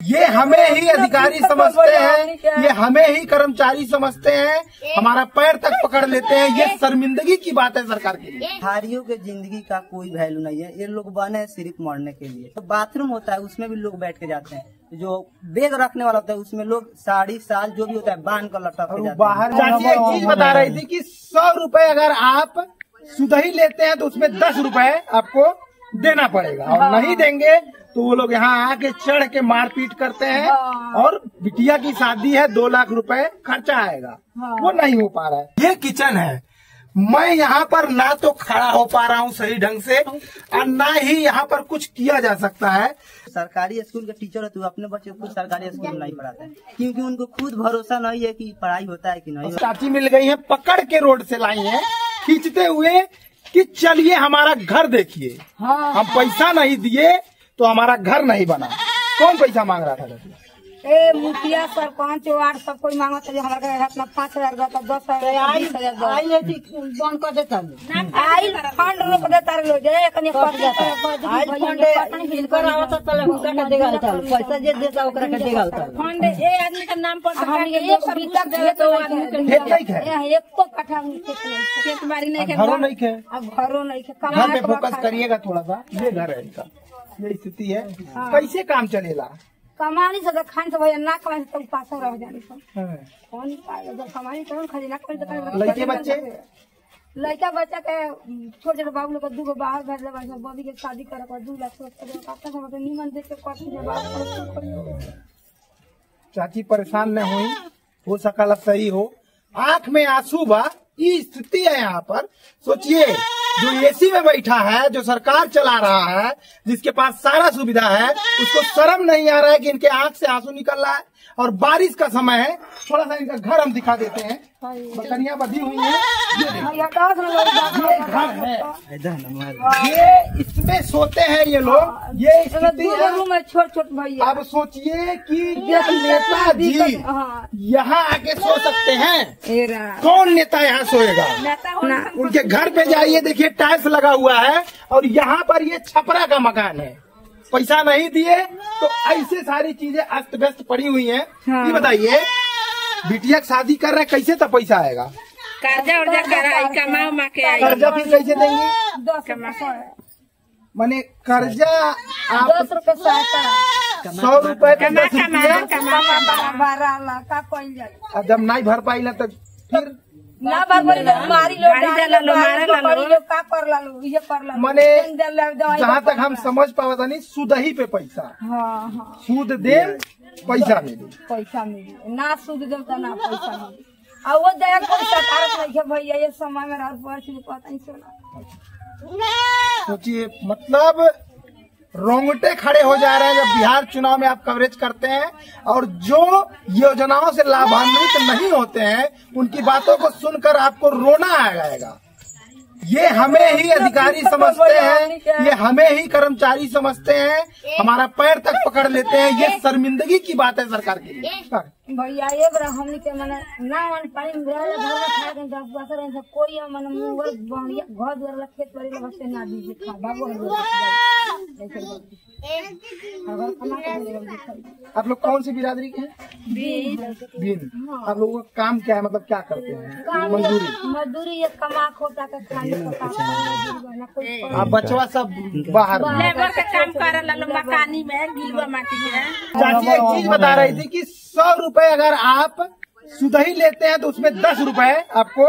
ये हमें ही अधिकारी समझते हैं, ये हमें ही कर्मचारी समझते हैं, हमारा पैर तक पकड़ लेते हैं। ये शर्मिंदगी की बात है सरकार के लिए। बिहारियों के जिंदगी का कोई वैल्यू नहीं है, ये लोग बने सिर्फ मरने के लिए। तो बाथरूम होता है उसमें भी लोग बैठ के जाते हैं, जो बैग रखने वाला होता है उसमें लोग साड़ी साल जो भी होता है बांध कर लटक के जाते हैं। बाहर चाची एक चीज बता रही थी कि 100 रुपए अगर आप सुधही लेते हैं तो उसमें 10 रुपए आपको देना पड़ेगा, और नहीं देंगे तो वो लोग यहाँ आके चढ़ के मारपीट करते हैं। और बिटिया की शादी है, 2 लाख रुपए खर्चा आएगा, वो नहीं हो पा रहा है। ये किचन है, मैं यहाँ पर ना तो खड़ा हो पा रहा हूँ सही ढंग से, और ना ही यहाँ पर कुछ किया जा सकता है। सरकारी स्कूल के टीचर है तो अपने बच्चे को सरकारी स्कूल में नहीं पढ़ाते हैं, क्योंकि उनको खुद भरोसा नहीं है कि पढ़ाई होता है कि नहीं। चाची मिल गई है, पकड़ के रोड से लाई है, खींचते हुए कि चलिए हमारा घर देखिए। हम पैसा नहीं दिए तो हमारा घर नहीं बना। कौन पैसा मांग रहा था? मुखिया सरपंच वार्ड सब कोई मांगत है, हमारे अपना 5,000 10,000 बंद कर देता आई फंड रोक देता लोग फंड ए आदमी का नाम पर घरों नहीं खे, घरों नहीं घर पे फोकस करिएगा थोड़ा सा। ये घर है इनका, ये स्थिति है। कैसे काम चलेगा? कमानी से खान से भैया ना कमाई से पास रह जाने कौन पाएगा जब कमानी कौन खरीदना कर। लड़के बच्चे लड़का बच्चा के छोटे छोटे बाबू लोग 2 बाहर भेज दे, बबी के शादी करे 2 लाख नीमन देख के। चाची परेशान न हुई, हो सकल सही हो। आंख में आंसू बा, ये स्थिति है यहाँ पर। सोचिए, जो एसी में बैठा है, जो सरकार चला रहा है, जिसके पास सारा सुविधा है, उसको शर्म नहीं आ रहा है कि इनके आंख से आंसू निकल रहा है। और बारिश का समय है, थोड़ा सा इनका घर हम दिखा देते हैं। बकरियां बंधी हुई हैं, ये घर है, ये इसमें सोते हैं ये लोग। ये स्थिति है। छोट छोट भैया, अब सोचिए कि नेताजी यहाँ आके सो सकते हैं? कौन नेता यहाँ सोएगा? उनके घर पे जाइए, देखिए टाइल्स लगा हुआ है, और यहाँ पर ये छपरा का मकान है। पैसा नहीं दिए तो ऐसे सारी चीजें अस्त व्यस्त पड़ी हुई हैं। ये बताइए, बिटिया शादी कर रहे, कैसे तो पैसा आएगा? कर्जा उर्जा कराई, कमा के आई, कर्जा फिर कैसे देंगे? माने कर्जा आप 10 रुपए 100 रुपए का 10 रुपया जब नहीं भर पाई ना, तो फिर ना बार मारी मने जहाँ तक हम समझ पावा नहीं, सुदही पे पैसा। सूद दे पैसा मिले, ना सूद दे तो ना पैसा मिले। और वो दया कोई सरकार नहीं भैया, ये समय में रात भर पता नहीं चला। सोचिए, मतलब रोंगटे खड़े हो जा रहे हैं जब बिहार चुनाव में आप कवरेज करते हैं, और जो योजनाओं से लाभान्वित नहीं होते हैं उनकी बातों को सुनकर आपको रोना आ जाएगा। ये हमें ही अधिकारी समझते हैं, ये हमें ही कर्मचारी समझते हैं, हमारा पैर तक पकड़ लेते हैं। ये शर्मिंदगी की बात है सरकार के लिए। भैया ये बड़ा हमने के मने ना मन पानी में घर में खा के 10 बसर से कोई मन मुंगल बढ़िया घर द्वार खेत बाड़ी में बसे ना दीजिए खा बाबू। आप लोग कौन सी बिरादरी के हैं? भीम। आप लोगों का काम क्या है, मतलब क्या करते हैं? मजदूरी ये कमा खोटा के खाने। आप बचवा सब बाहर लेबर का काम करे ला मकानी में गिलवा माटी में। चाची एक चीज बता रही थी कि 100 रुपए अगर आप सुधही लेते हैं तो उसमें 10 रुपए आपको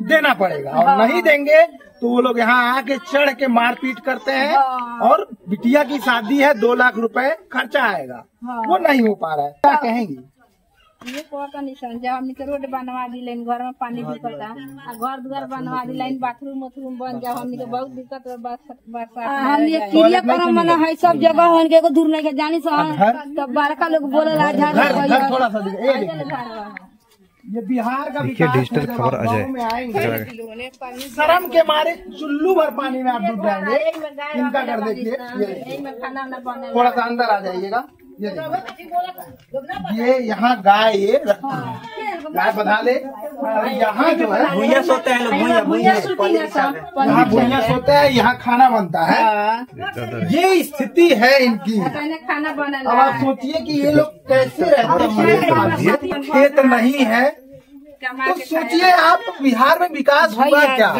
देना पड़ेगा, और नहीं देंगे तो वो लोग यहाँ आके चढ़ के मारपीट करते हैं। और बिटिया की शादी है, 2 लाख रुपए खर्चा आएगा, वो नहीं हो पा रहा है। क्या कहेंगी? ये का निशान जब हमने के रोड बनवा दी लाइन, घर में पानी दिक्कत है, घर द्वार बनवा दी लाइन, बाथरूम वाथरूम बन जाओ, हमने के बहुत दिक्कत हमने क्रिया करम मना है सब जगह हमने को दूर नहीं के जानी तो बड़का लोग बोले थोड़ा सा। ये बिहार का डिजिटल खबर अजय में आएंगे, शर्म के मारे चुल्लू भर पानी में आप डूब जाएंगे। इनका कर देखिए, थोड़ा सा अंदर आ जाइएगा। ये यहाँ गाय, ये गाय बधा ले, और यहाँ जो है भुइया सोते हैं लोग, भुइया यहाँ भुइया सोता है, यहाँ खाना बनता है। ये स्थिति है इनकी। खाना बना। अब आप सोचिए कि ये लोग कैसे रहते हैं, खेत नहीं है तो सोचिए आप बिहार में विकास हुआ क्या।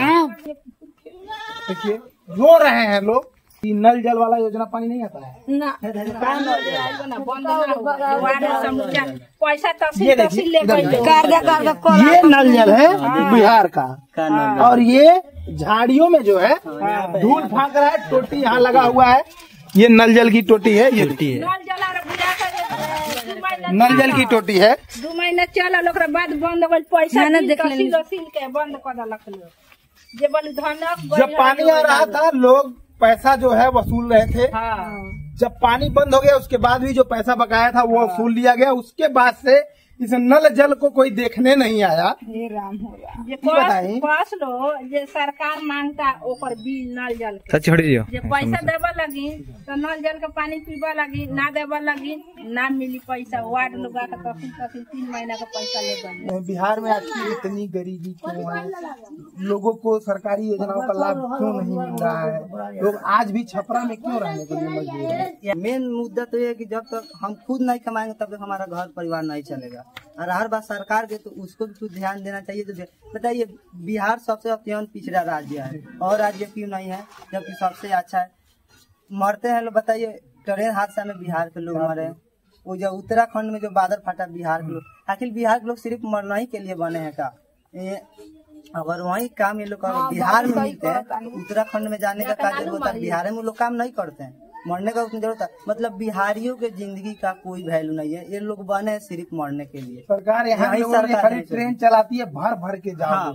देखिए रो रहे हैं लोग कि नल जल वाला योजना पानी नहीं आता है। पैसा ये देखिए ये नल जल है बिहार का, और ये झाड़ियों में जो है धूल फांक रहा है। टोटी यहाँ लगा हुआ है, ये नल जल की टोटी है, ये टोटी है नल जल की टोटी है। 2 महीना चल बाद बंद हो गई, पैसा सील के बंद कर देलक। जब पानी आ रहा था लोग पैसा जो है वसूल रहे थे। जब पानी बंद हो गया उसके बाद भी जो पैसा बकाया था वो वसूल लिया गया। उसके बाद से इस नल जल को कोई देखने नहीं आया। हे राम हो राम। बताइए पास लो जे सरकार मांगता ओकर बिल नल जल के जे पैसा देवा लगी तो नल जल के पानी पीवा लगी, ना देवा लगी ना मिली पैसा। वार्ड लोग का तहसील 3 महीना का पैसा ले गए। बिहार में आजकल इतनी गरीबी क्यों है? लोगों को सरकारी योजनाओं का लाभ क्यों नहीं मिल रहा है? लोग आज भी छपरा में क्यों रहने के लिए मजबूर है? मेन मुद्दा तो ये कि जब तक हम खुद नहीं कमाएंगे तब तक हमारा घर परिवार नहीं चलेगा। और हर बात सरकार के तो उसको भी कुछ ध्यान देना चाहिए। तो बताइए बिहार सबसे अत्यंत पिछड़ा राज्य है और राज्य क्यों नहीं है जबकि सबसे अच्छा है। मरते हैं लोग, बताइए ट्रेन हादसा में बिहार के लोग मरे। वो जो उत्तराखंड में जो बादल फटा बिहार के लोग, आखिर बिहार के लोग सिर्फ मरना ही के लिए बने हैं का? अगर वही काम ये लोग बिहार में मिलते हैं, उत्तराखंड में जाने का कार्य होता है, बिहार में लोग काम नहीं करते हैं, मरने का उतनी जरूरत है। मतलब बिहारियों के जिंदगी का कोई वैल्यू नहीं है। ये लोग बने हैं सिर्फ मरने के लिए। सरकार यहाँ खाली ट्रेन चलाती है, भर भर के जाओ।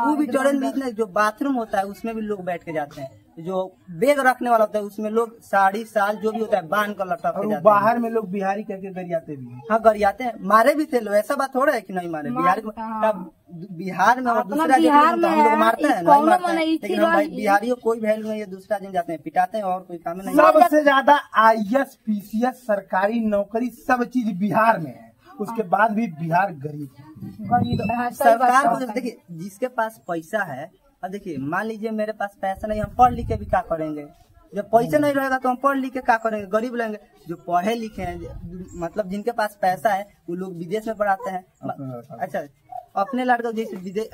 वो भी ट्रेन में इतना जो बाथरूम होता है उसमें भी लोग बैठ के जाते हैं। जो बैग रखने वाला होता है उसमें लोग साड़ी साल जो भी होता है बांध कर लटक के जाते हैं। बाहर में लोग बिहारी करके गरियाते भी हैं। हाँ गरियाते हैं, मारे भी थे लोग। ऐसा बात हो रहा है कि नहीं मारे बिहार में और दूसरा जगह हम लोग मारते हैं नहीं मारते हैं, लेकिन हम भाई बिहारियों कोई वैल्यू नहीं है। दूसरा जगह जाते हैं पिटाते हैं और कोई काम नहीं। सबसे ज्यादा IAS PCS सरकारी नौकरी सब चीज बिहार में है, उसके बाद भी बिहार गरीब है। सरकार को देखिए जिसके पास पैसा है, अब देखिए मान लीजिए मेरे पास पैसा नहीं, हम पढ़ लिख के भी क्या करेंगे? जब पैसा नहीं रहेगा तो हम पढ़ लिख के क्या करेंगे? गरीब लेंगे। जो पढ़े लिखे हैं मतलब जिनके पास पैसा है वो लोग विदेश में पढ़ाते हैं। अच्छा अपने लड़के जैसे विदेश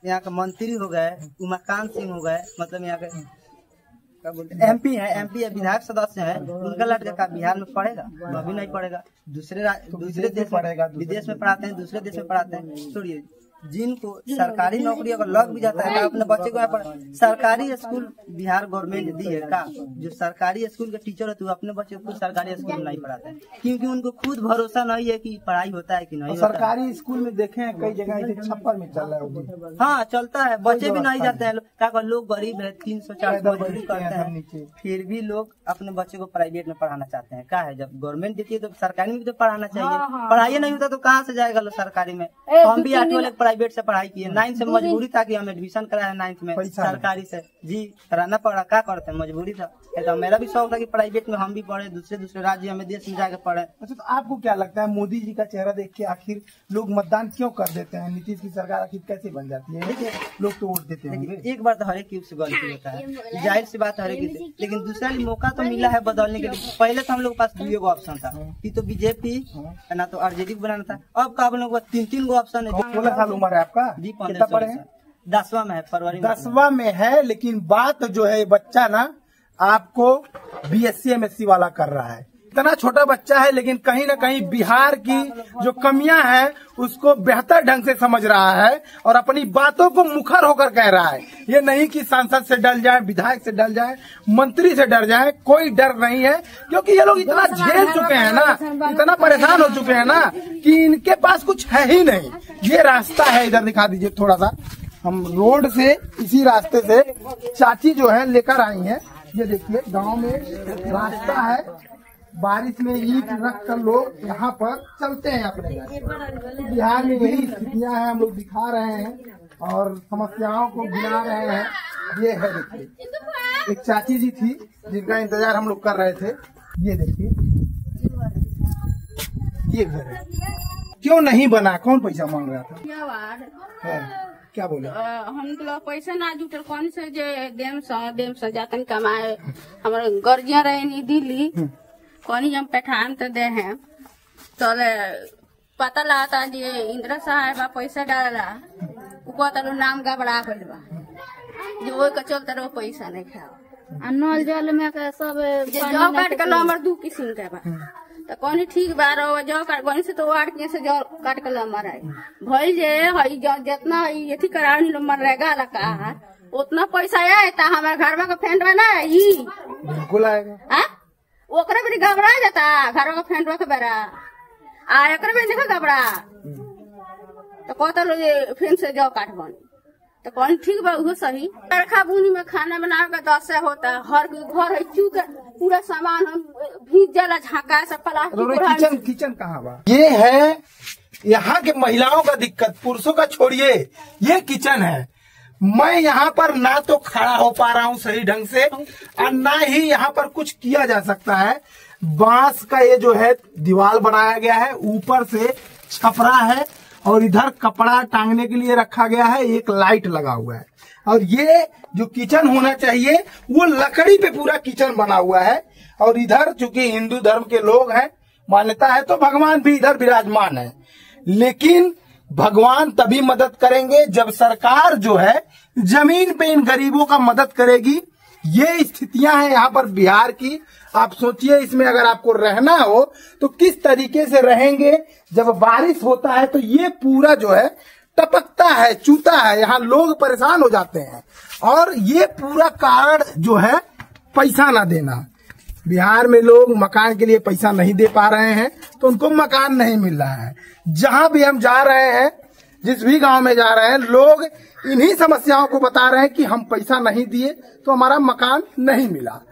यहाँ के मंत्री हो गए, उमाकांत सिंह हो गए, मतलब यहाँ के क्या बोलते हैं MP है, MP है, विधायक सदस्य है, उनका लड़का का बिहार में पढ़ेगा? अभी नहीं पढ़ेगा। दूसरे देश पढ़ेगा, विदेश में पढ़ाते हैं, दूसरे देश में पढ़ाते हैं। छोड़िए जिनको सरकारी नौकरी अगर लग भी जाता है तो अपने बच्चे को यहाँ पर सरकारी स्कूल बिहार गवर्नमेंट दी है का? जो सरकारी स्कूल के टीचर होते हैं अपने बच्चे को सरकारी स्कूल में नहीं पढ़ाते हैं क्योंकि उनको खुद भरोसा नहीं है कि पढ़ाई होता है कि नहीं। सरकारी स्कूल में देखे हैं कई जगह छप्पर में चल रहा है। हाँ चलता है, बच्चे भी नहीं जाते हैं। क्या लोग गरीब है, 300-400 मजदूरी करते हैं, फिर भी लोग अपने बच्चे को प्राइवेट में पढ़ाना चाहते हैं। क्या है जब गवर्नमेंट देती है तो सरकारी में भी तो पढ़ाना चाहिए। पढ़ाई नहीं होता तो कहाँ से जाएगा लोग सरकारी में? हम भी 8 वाले प्राइवेट से पढ़ाई किए, 9 से मजबूरी था कि हम एडमिशन कराया 9th में सरकारी से। जी कराना पड़ा, क्या करते हैं, मजबूरी था। तो मेरा भी शौक था कि प्राइवेट में हम भी पढ़े, दूसरे राज्य में देश में जाकर पढ़े। अच्छा तो आपको क्या लगता है मोदी जी का चेहरा देख के आखिर लोग मतदान क्यों कर देते हैं? नीतीश की सरकार आखिर कैसे बन जाती है? देखिए लोग तो वोट देते हैं। एक बार तो हर एक से गलती होता है, जाहिर सी बात हर एक से, लेकिन दूसरा मौका तो मिला है बदलने के लिए। पहले तो हम लोग के पास 2 ऑप्शन था कि तो बीजेपी ना तो RJD बनाना था। अब का हम लोग को 3 ऑप्शन है। 16 साल उम्र है आपका? जी 15 पढ़े हैं, 10वां में है, फरवरी 10वां में है। लेकिन बात जो है बच्चा ना आपको BSc MSc वाला कर रहा है। इतना छोटा बच्चा है लेकिन कहीं ना कहीं बिहार की जो कमियां हैं उसको बेहतर ढंग से समझ रहा है और अपनी बातों को मुखर होकर कह रहा है। ये नहीं कि सांसद से डर जाए, विधायक से डर जाए, मंत्री से डर जाए, कोई डर नहीं है क्योंकि ये लोग इतना झेल चुके हैं ना, इतना परेशान हो चुके हैं ना कि इनके पास कुछ है ही नहीं। ये रास्ता है, इधर दिखा दीजिए थोड़ा सा। हम रोड से इसी रास्ते से चाची जो है लेकर आई है। ये देखिए गांव में रास्ता है, बारिश में ईंट रख कर लोग यहाँ पर चलते हैं अपने घर। बिहार में यही स्थितियां हैं, हम लोग दिखा रहे हैं और समस्याओं को गिना रहे हैं। ये है देखिए एक चाची जी थी जिनका इंतजार हम लोग कर रहे थे। ये देखिए ये घर है। क्यों नहीं बना? कौन पैसा मांग रहा था? क्या बात हाँ, क्या बोले? हम लोग पैसा ना जुटल कौन से जे देम से जातन कमाए हमारे गर्जिया रहे नहीं दिल्ली कौन हम पैठान तो दे हैं तो पता लगा जे इंदिरा साहब पैसा डाला उ नाम गबड़ा गइल बा जो वो के चलते रहो पैसा नहीं खाओ नल जल में के सब जौ काट के नंबर 2 किस्म के बा तो कौन ठीक बा रहो जौ काट कौन से तो वाट के से जौ काट के नंबर है भइल जे हई जितना एथी करावनी नंबर रहेगा लका उतना पैसा आए ता हमारे घर में का फ्रेंड बना ई बिल्कुल आएगा। हां ओकरे भी घबरा जाता घर में फ्रेंड के बेरा आ एकरे भी नहीं घबरा तो कहता लो ये फ्रेंड से जौ काट बन तो कौन ठीक बा वो सही। बरखा बुनी में खाना बनावे का 10 से होता हर घर है चूक पूरा सामान हम भीज जाला झाका से प्लास्टिक किचन कहाँ बा? ये है यहाँ के महिलाओं का दिक्कत, पुरुषों का छोड़िए, ये किचन है। मैं यहाँ पर ना तो खड़ा हो पा रहा हूँ सही ढंग से और ना ही यहाँ पर कुछ किया जा सकता है। बांस का ये जो है दीवार बनाया गया है, ऊपर से छपरा है और इधर कपड़ा टांगने के लिए रखा गया है, एक लाइट लगा हुआ है। और ये जो किचन होना चाहिए वो लकड़ी पे पूरा किचन बना हुआ है। और इधर चूंकि हिंदू धर्म के लोग हैं, मान्यता है, तो भगवान भी इधर विराजमान है। लेकिन भगवान तभी मदद करेंगे जब सरकार जो है जमीन पे इन गरीबों का मदद करेगी। ये स्थितियां हैं यहाँ पर बिहार की। आप सोचिए इसमें अगर आपको रहना हो तो किस तरीके से रहेंगे। जब बारिश होता है तो ये पूरा जो है टपकता है, चूता है, यहाँ लोग परेशान हो जाते हैं। और ये पूरा कारण जो है पैसा ना देना। बिहार में लोग मकान के लिए पैसा नहीं दे पा रहे हैं तो उनको मकान नहीं मिल रहा है। जहां भी हम जा रहे हैं, जिस भी गांव में जा रहे हैं, लोग इन्हीं समस्याओं को बता रहे हैं कि हम पैसा नहीं दिए तो हमारा मकान नहीं मिला।